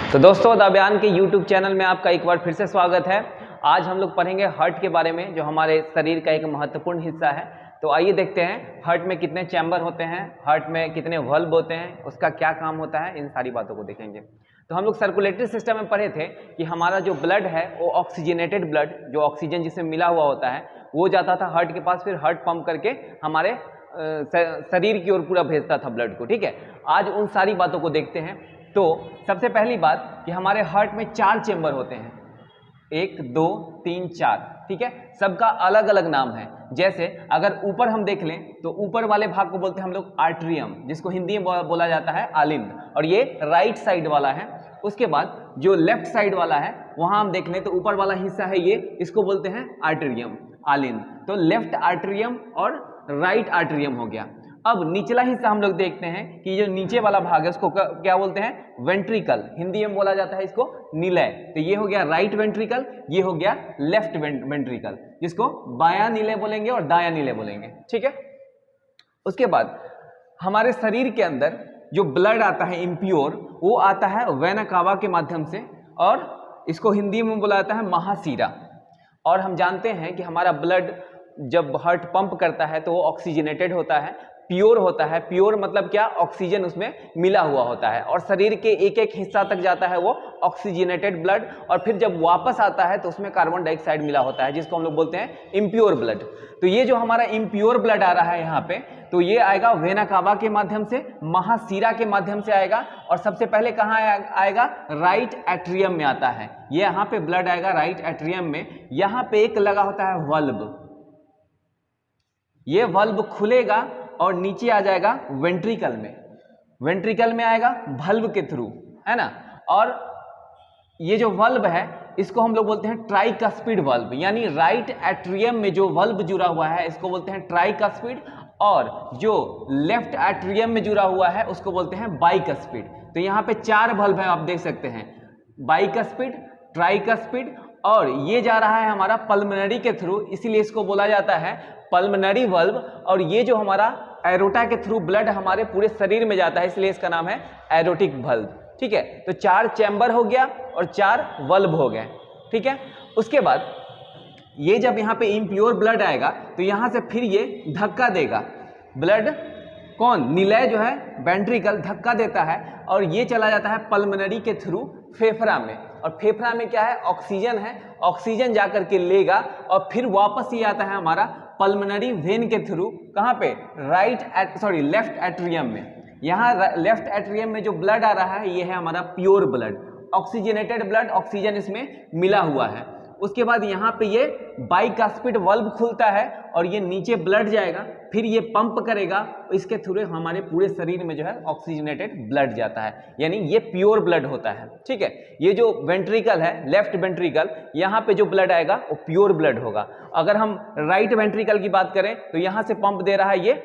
तो दोस्तों द बयान के YouTube चैनल में आपका एक बार फिर से स्वागत है। आज हम लोग पढ़ेंगे हार्ट के बारे में, जो हमारे शरीर का एक महत्वपूर्ण हिस्सा है। तो आइए देखते हैं हार्ट में कितने चैम्बर होते हैं, हार्ट में कितने वल्व होते हैं, उसका क्या काम होता है, इन सारी बातों को देखेंगे। तो हम लोग सर्कुलेटरी सिस्टम में पढ़े थे कि हमारा जो ब्लड है वो ऑक्सीजनेटेड ब्लड, जो ऑक्सीजन जिसमें मिला हुआ होता है वो जाता था हार्ट के पास, फिर हार्ट पंप करके हमारे शरीर की ओर पूरा भेजता था ब्लड को। ठीक है, आज उन सारी बातों को देखते हैं। तो सबसे पहली बात कि हमारे हार्ट में 4 चेंबर होते हैं, 1 2 3 4। ठीक है, सबका अलग अलग नाम है। जैसे अगर ऊपर हम देख लें तो ऊपर वाले भाग को बोलते हैं हम लोग आर्ट्रियम, जिसको हिंदी में बोला जाता है आलिंद, और ये राइट साइड वाला है। उसके बाद जो लेफ्ट साइड वाला है वहां हम देख लें तो ऊपर वाला हिस्सा है ये, इसको बोलते हैं आर्टेरियम, आलिंद। तो लेफ्ट आर्टेरियम और राइट आर्टेरियम हो गया। अब निचला हिस्सा हम लोग देखते हैं कि जो नीचे वाला भाग है उसको क्या बोलते हैं, वेंट्रिकल, हिंदी में बोला जाता है इसको निलय। तो ये हो गया राइट वेंट्रिकल, ये हो गया लेफ्ट वेंट्रिकल, जिसको बायां निलय बोलेंगे और दायां निलय बोलेंगे। ठीक है, उसके बाद हमारे शरीर के अंदर जो ब्लड आता है इम्प्योर, वो आता है वेना कावा के माध्यम से, और इसको हिंदी में बोला जाता है महासीरा। और हम जानते हैं कि हमारा ब्लड जब हार्ट पंप करता है तो वो ऑक्सीजनेटेड होता है, प्योर होता है। प्योर मतलब क्या, ऑक्सीजन उसमें मिला हुआ होता है, और शरीर के एक एक हिस्सा तक जाता है वो ऑक्सीजनेटेड ब्लड, और फिर जब वापस आता है तो उसमें कार्बन डाइऑक्साइड मिला होता है, जिसको हम लोग बोलते हैं इम्प्योर ब्लड। तो ये जो हमारा इम्प्योर ब्लड आ रहा है यहाँ पे, तो ये आएगा वेना कावा के माध्यम से, महासीरा के माध्यम से आएगा, और सबसे पहले कहाँ आएगा, राइट एट्रियम में आता है। ये यहाँ पे ब्लड आएगा राइट एट्रियम में। यहाँ पे एक लगा होता है वल्ब, ये वल्ब खुलेगा और नीचे आ जाएगा वेंट्रिकल में, वेंट्रिकल में आएगा वल्व के थ्रू, है ना। और ये जो वल्व है इसको हम लोग बोलते हैं ट्राइकस्पिड वल्व, यानी राइट एट्रियम में जो वल्व जुड़ा हुआ है इसको बोलते हैं ट्राइकस्पिड, और जो लेफ्ट एट्रियम में जुड़ा हुआ है उसको बोलते हैं बाइकस्पिड। तो यहाँ पे 4 वल्व है, आप देख सकते हैं, बाइकस्पिड, ट्राइकस्पिड, और ये जा रहा है हमारा पल्मोनरी के थ्रू, इसीलिए इसको बोला जाता है पल्मोनरी वल्व। और ये जो हमारा एरोटा के थ्रू ब्लड हमारे पूरे शरीर में जाता है, इसलिए इसका नाम है एरोटिक वल्व। ठीक है, तो 4 चैम्बर हो गया और 4 वल्व हो गए। ठीक है, उसके बाद ये जब यहाँ पे इम्प्योर ब्लड आएगा तो यहाँ से फिर ये धक्का देगा, ब्लड कौन, निलय जो है वेंट्रिकल धक्का देता है, और ये चला जाता है पल्मोनरी के थ्रू फेफड़ा में, और फेफड़ा में क्या है, ऑक्सीजन है, ऑक्सीजन जाकर के लेगा और फिर वापस ही आता है हमारा पल्मोनरी वेन के थ्रू, कहाँ पे, लेफ्ट एट्रियम में। यहाँ लेफ्ट एट्रियम में जो ब्लड आ रहा है ये है हमारा pure blood, oxygenated blood, oxygen इसमें मिला हुआ है। उसके बाद यहाँ पे ये बाइकस्पिड वल्व खुलता है और ये नीचे ब्लड जाएगा, फिर ये पंप करेगा, इसके थ्रू हमारे पूरे शरीर में जो है ऑक्सीजनेटेड ब्लड जाता है, यानी ये प्योर ब्लड होता है। ठीक है, ये जो वेंट्रिकल है, लेफ्ट वेंट्रिकल, यहाँ पे जो ब्लड आएगा वो प्योर ब्लड होगा। अगर हम राइट वेंट्रिकल की बात करें तो यहाँ से पंप दे रहा है ये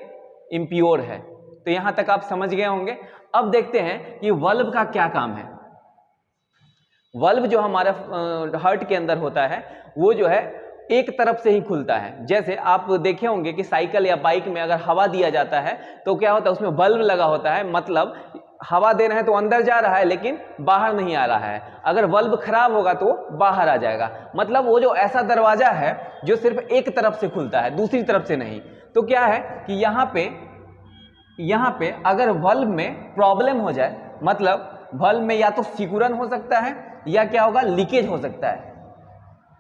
इम्प्योर है। तो यहाँ तक आप समझ गए होंगे। अब देखते हैं कि वल्व का क्या काम है। वल्व जो हमारा हार्ट के अंदर होता है वो जो है एक तरफ से ही खुलता है। जैसे आप देखे होंगे कि साइकिल या बाइक में अगर हवा दिया जाता है तो क्या होता है, उसमें बल्ब लगा होता है, मतलब हवा दे रहे हैं तो अंदर जा रहा है लेकिन बाहर नहीं आ रहा है। अगर बल्ब खराब होगा तो बाहर आ जाएगा, मतलब वो जो ऐसा दरवाजा है जो सिर्फ एक तरफ से खुलता है, दूसरी तरफ से नहीं। तो क्या है कि यहाँ पे अगर बल्ब में प्रॉब्लम हो जाए, मतलब बल्ब में या तो सिकुड़न हो सकता है या क्या होगा, लीकेज हो सकता है,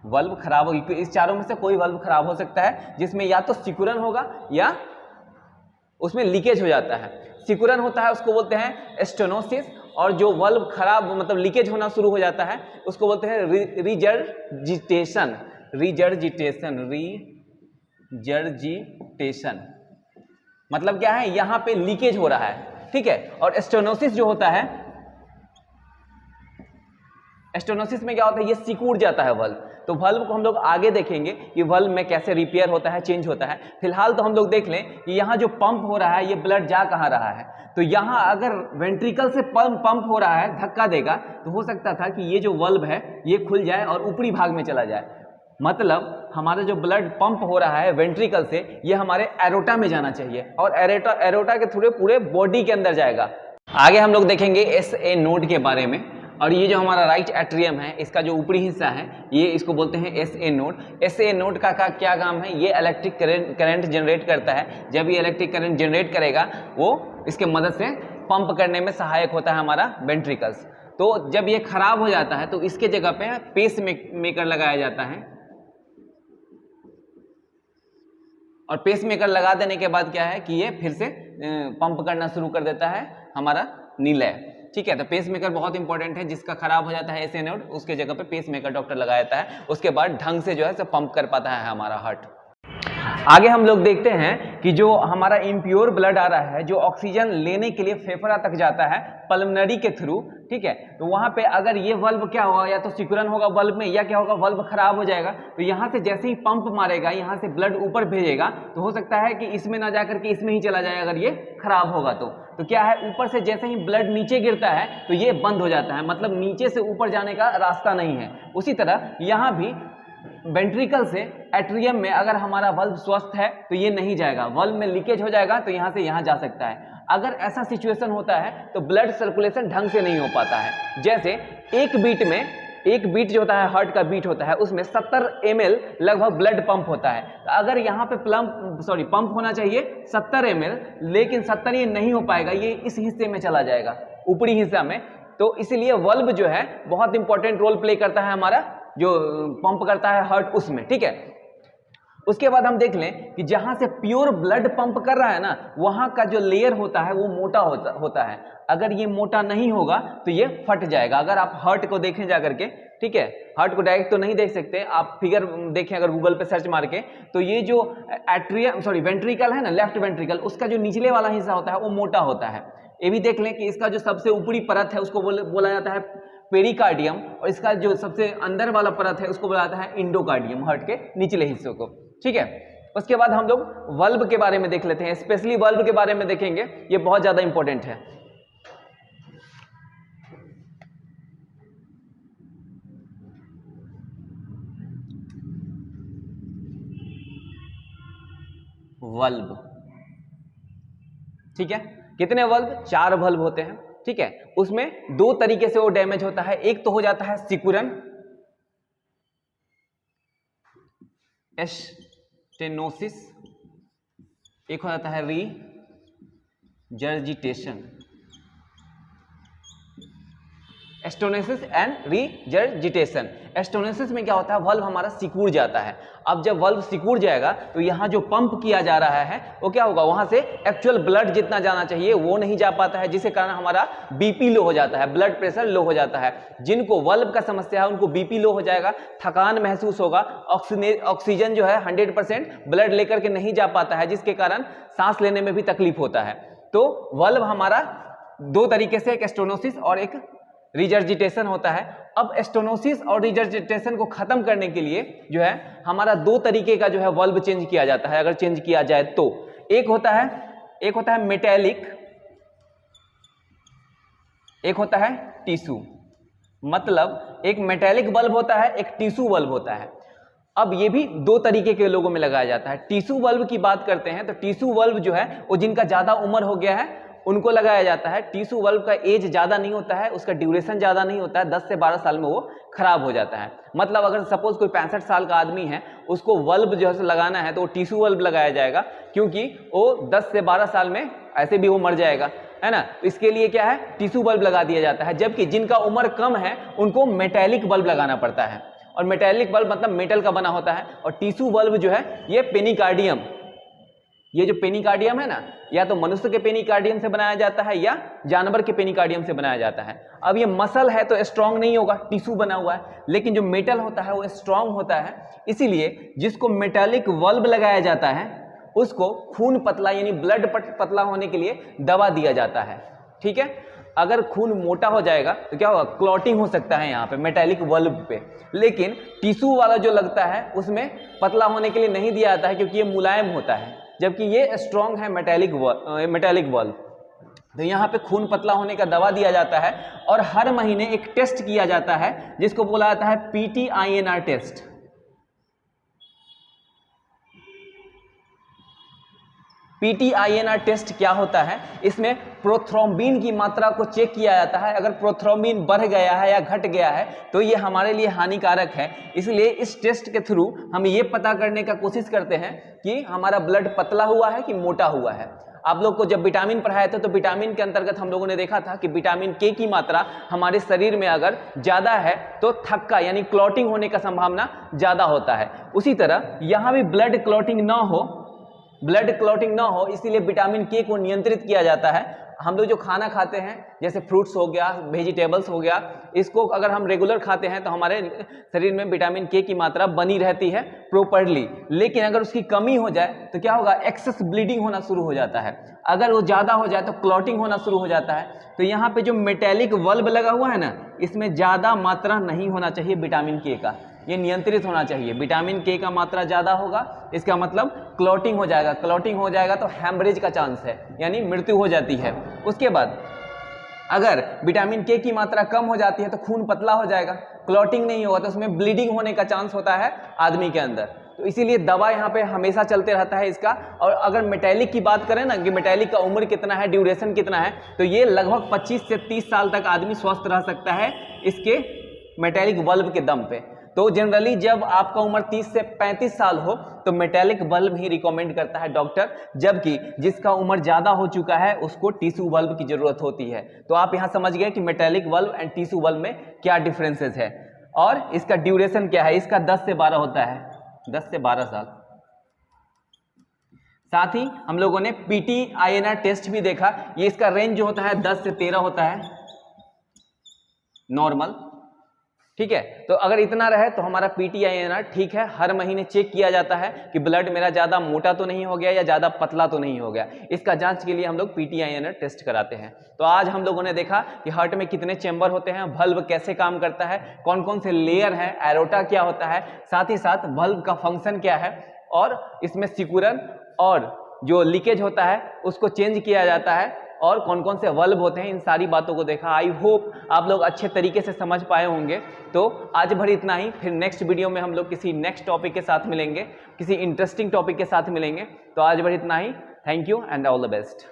बल्ब खराब होगी, इस चारों में से कोई बल्ब खराब हो सकता है जिसमें या तो सिकुड़न होगा या उसमें लीकेज हो जाता है। सिकुड़न होता है उसको बोलते हैं स्टेनोसिस, और जो बल्ब खराब मतलब लीकेज होना शुरू हो जाता है उसको बोलते हैं रिजर्जिटेशन। मतलब क्या है, यहाँ पे लीकेज हो रहा है। ठीक है, और स्टेनोसिस जो होता है, स्टेनोसिस में क्या होता है, ये सिकुड़ जाता है बल्ब। तो बल्ब को हम लोग आगे देखेंगे कि बल्ब में कैसे रिपेयर होता है, चेंज होता है। फिलहाल तो हम लोग देख लें कि यहाँ जो पंप हो रहा है ये ब्लड जा कहाँ रहा है। तो यहाँ अगर वेंट्रिकल से पंप हो रहा है, धक्का देगा, तो हो सकता था कि ये जो बल्ब है ये खुल जाए और ऊपरी भाग में चला जाए, मतलब हमारा जो ब्लड पंप हो रहा है वेंट्रिकल से, ये हमारे एरोटा में जाना चाहिए, और एरोटा के थ्रू पूरे बॉडी के अंदर जाएगा। आगे हम लोग देखेंगे SA नोड के बारे में, और ये जो हमारा राइट एट्रियम है, इसका जो ऊपरी हिस्सा है ये इसको बोलते हैं एसए नोड। एसए नोड का क्या काम है, ये इलेक्ट्रिक करंट जनरेट करता है। जब ये इलेक्ट्रिक करंट जनरेट करेगा वो इसके मदद से पंप करने में सहायक होता है हमारा वेंट्रिकल्स। तो जब ये खराब हो जाता है तो इसके जगह पे पेस मेकर लगाया जाता है, और पेस मेकर लगा देने के बाद क्या है कि ये फिर से पंप करना शुरू कर देता है हमारा निलय। ठीक है, तो पेस मेकर बहुत इंपॉर्टेंट है। जिसका खराब हो जाता है एसए नोड, उसके जगह पे पेस मेकर डॉक्टर लगा देता है, उसके बाद ढंग से जो है पंप कर पाता है हमारा हार्ट। आगे हम लोग देखते हैं कि जो हमारा इम्प्योर ब्लड आ रहा है, जो ऑक्सीजन लेने के लिए फेफड़ा तक जाता है पल्मोनरी के थ्रू, ठीक है, तो वहां पे अगर ये वल्व क्या होगा, या तो सिकुड़न होगा वल्व में, या क्या होगा, वल्व खराब हो जाएगा। तो यहाँ से जैसे ही पंप मारेगा, यहाँ से ब्लड ऊपर भेजेगा, तो हो सकता है कि इसमें ना जाकर के इसमें ही चला जाए अगर ये खराब होगा तो क्या है, ऊपर से जैसे ही ब्लड नीचे गिरता है तो ये बंद हो जाता है, मतलब नीचे से ऊपर जाने का रास्ता नहीं है। उसी तरह यहाँ भी वेंट्रिकल से एट्रियम में अगर हमारा वल्व स्वस्थ है तो ये नहीं जाएगा, वल्व में लीकेज हो जाएगा तो यहाँ से यहाँ जा सकता है। अगर ऐसा सिचुएशन होता है तो ब्लड सर्कुलेशन ढंग से नहीं हो पाता है। जैसे एक बीट जो होता है, हार्ट का बीट होता है, उसमें 70 ml लगभग ब्लड पंप होता है। तो अगर यहाँ पे पंप होना चाहिए 70 ml, लेकिन 70 ये नहीं हो पाएगा, ये इस हिस्से में चला जाएगा, ऊपरी हिस्सा में। तो इसीलिए वल्व जो है बहुत इंपॉर्टेंट रोल प्ले करता है हमारा, जो पंप करता है हार्ट उसमें। ठीक है, उसके बाद हम देख लें कि जहां से प्योर ब्लड पंप कर रहा है ना, वहां का जो लेयर होता है वो मोटा होता है। अगर ये मोटा नहीं होगा तो ये फट जाएगा। अगर आप हार्ट को देखें जाकर के, ठीक है, हार्ट को डायरेक्ट तो नहीं देख सकते, आप फिगर देखें अगर गूगल पे सर्च मार के, तो ये जो वेंट्रिकल है ना, लेफ्ट वेंट्रिकल, उसका जो निचले वाला हिस्सा होता है वो मोटा होता है। ये भी देख लें कि इसका जो सबसे ऊपरी परत है उसको बोला जाता है पेरिकार्डियम, और इसका जो सबसे अंदर वाला परत है उसको बोला जाता है इंडोकार्डियम, हार्ट के निचले हिस्सों को। ठीक है, उसके बाद हम लोग वल्व के बारे में देख लेते हैं, स्पेशली वल्व के बारे में देखेंगे, ये बहुत ज्यादा इंपॉर्टेंट है। वल्व, ठीक है, कितने वल्व, 4 वल्व होते हैं। ठीक है, उसमें 2 तरीके से वो डैमेज होता है। एक तो हो जाता है सिकुड़न, स्टेनोसिस, एक हो जाता है रीजर्जिटेशन, एस्टोनेसिस एंड रीजर्जिटेशन। एस्टोनेसिस में क्या होता है, वल्व हमारा सिकुड़ जाता है। अब जब वल्व सिकुड़ जाएगा तो यहाँ जो पंप किया जा रहा है वो क्या होगा, वहां से एक्चुअल ब्लड जितना जाना चाहिए वो नहीं जा पाता है, जिसके कारण हमारा बीपी लो हो जाता है, ब्लड प्रेशर लो हो जाता है। जिनको वल्व का समस्या है उनको बीपी लो हो जाएगा, थकान महसूस होगा, ऑक्सीजन जो है 100% ब्लड लेकर के नहीं जा पाता है, जिसके कारण सांस लेने में भी तकलीफ होता है। तो वल्व हमारा 2 तरीके से, एक स्टेनोसिस और एक रिजर्जिटेशन होता है। अब स्टेनोसिस और रिजर्जिटेशन को खत्म करने के लिए जो है हमारा 2 तरीके का जो है वल्व चेंज किया जाता है, अगर चेंज किया जाए तो। एक होता है मेटेलिक, एक होता है टिश्यू। मतलब एक मेटेलिक बल्ब होता है, एक टिश्यू बल्ब होता है। अब ये भी 2 तरीके के लोगों में लगाया जाता है। टिश्यू बल्ब की बात करते हैं तो टिश्यू बल्ब जो है वो जिनका ज्यादा उम्र हो गया है उनको लगाया जाता है। टिश्यू बल्ब का एज ज्यादा नहीं होता है, उसका ड्यूरेशन ज्यादा नहीं होता है, 10 से 12 साल में वो खराब हो जाता है। मतलब अगर सपोज कोई 65 साल का आदमी है, उसको बल्ब जो है लगाना है तो वो टिश्यू बल्ब लगाया जाएगा, क्योंकि वो 10 से 12 साल में ऐसे भी वो मर जाएगा, है ना। तो इसके लिए क्या है, टिश्यू बल्ब लगा दिया जाता है। जबकि जिनका उम्र कम है उनको मेटेलिक बल्ब लगाना पड़ता है, और मेटेलिक बल्ब मतलब मेटल का बना होता है। और टिश्यू बल्ब जो है ये पेनिकार्डियम, ये जो पेनिकार्डियम है ना, या तो मनुष्य के पेनिकार्डियम से बनाया जाता है या जानवर के पेनिकार्डियम से बनाया जाता है। अब ये मसल है तो स्ट्रांग नहीं होगा, टिश्यू बना हुआ है, लेकिन जो मेटल होता है वो स्ट्रांग होता है। इसीलिए जिसको मेटालिक बल्ब लगाया जाता है उसको खून पतला यानी ब्लड पतला होने के लिए दवा दिया जाता है। ठीक है, अगर खून मोटा हो जाएगा तो क्या होगा, क्लॉटिंग हो सकता है यहाँ पे मेटालिक बल्ब पे। लेकिन टिश्यू वाला जो लगता है उसमें पतला होने के लिए नहीं दिया जाता है, क्योंकि ये मुलायम होता है, जबकि ये स्ट्रॉन्ग है मेटालिक बल्ब। तो यहाँ पे खून पतला होने का दवा दिया जाता है। और हर महीने एक टेस्ट किया जाता है जिसको बोला जाता है PTINR टेस्ट। PTINR टेस्ट क्या होता है, इसमें प्रोथ्रोम्बिन की मात्रा को चेक किया जाता है। अगर प्रोथ्रोम्बिन बढ़ गया है या घट गया है तो ये हमारे लिए हानिकारक है। इसलिए इस टेस्ट के थ्रू हम ये पता करने का कोशिश करते हैं कि हमारा ब्लड पतला हुआ है कि मोटा हुआ है। आप लोग को जब विटामिन पढ़ाए थे तो विटामिन के अंतर्गत हम लोगों ने देखा था कि विटामिन के की मात्रा हमारे शरीर में अगर ज़्यादा है तो थक्का यानी क्लॉटिंग होने का संभावना ज़्यादा होता है। उसी तरह यहाँ भी ब्लड क्लॉटिंग ना हो इसीलिए विटामिन के को नियंत्रित किया जाता है। हम लोग जो खाना खाते हैं जैसे फ्रूट्स हो गया, वेजिटेबल्स हो गया, इसको अगर हम रेगुलर खाते हैं तो हमारे शरीर में विटामिन के की मात्रा बनी रहती है प्रॉपर्ली। लेकिन अगर उसकी कमी हो जाए तो क्या होगा, एक्सेस ब्लीडिंग होना शुरू हो जाता है। अगर वो ज़्यादा हो जाए तो क्लॉटिंग होना शुरू हो जाता है। तो यहाँ पे जो मेटेलिक वल्ब लगा हुआ है ना, इसमें ज़्यादा मात्रा नहीं होना चाहिए विटामिन के का, ये नियंत्रित होना चाहिए। विटामिन के का मात्रा ज़्यादा होगा इसका मतलब क्लॉटिंग हो जाएगा, क्लॉटिंग हो जाएगा तो हैमरेज का चांस है यानी मृत्यु हो जाती है। उसके बाद अगर विटामिन के की मात्रा कम हो जाती है तो खून पतला हो जाएगा, क्लॉटिंग नहीं होगा तो उसमें ब्लीडिंग होने का चांस होता है आदमी के अंदर। तो इसीलिए दवा यहाँ पे हमेशा चलते रहता है इसका। और अगर मेटेलिक की बात करें ना कि मेटेलिक का उम्र कितना है, ड्यूरेशन कितना है, तो ये लगभग 25 से 30 साल तक आदमी स्वस्थ रह सकता है इसके मेटेलिक बल्ब के दम पे। तो जनरली जब आपका उम्र 30 से 35 साल हो तो मेटेलिक बल्ब ही रिकमेंड करता है डॉक्टर, जबकि जिसका उम्र ज़्यादा हो चुका है उसको टिश्यू बल्ब की ज़रूरत होती है। तो आप यहाँ समझ गए कि metallic bulb and tissue bulb में क्या डिफरेंसेस है और इसका ड्यूरेशन क्या है। इसका 10 से 12 होता है, 10 से 12 साल। साथ ही हम लोगों ने PTINR टेस्ट भी देखा, ये इसका रेंज जो होता है 10 से 13 होता है नॉर्मल, ठीक है। तो अगर इतना रहे तो हमारा PTINR ठीक है। हर महीने चेक किया जाता है कि ब्लड मेरा ज़्यादा मोटा तो नहीं हो गया या ज़्यादा पतला तो नहीं हो गया। इसका जांच के लिए हम लोग PTINR टेस्ट कराते हैं। तो आज हम लोगों ने देखा कि हार्ट में कितने चैम्बर होते हैं, बल्ब कैसे काम करता है, कौन कौन से लेयर हैं, एरोटा क्या होता है, साथ ही साथ बल्ब का फंक्शन क्या है और इसमें सिकुड़न और जो लीकेज होता है उसको चेंज किया जाता है और कौन कौन से बल्ब होते हैं, इन सारी बातों को देखा। आई होप आप लोग अच्छे तरीके से समझ पाए होंगे। तो आज भर इतना ही, फिर नेक्स्ट वीडियो में हम लोग किसी नेक्स्ट टॉपिक के साथ मिलेंगे, किसी इंटरेस्टिंग टॉपिक के साथ मिलेंगे। तो आज भर इतना ही। Thank you and all the best.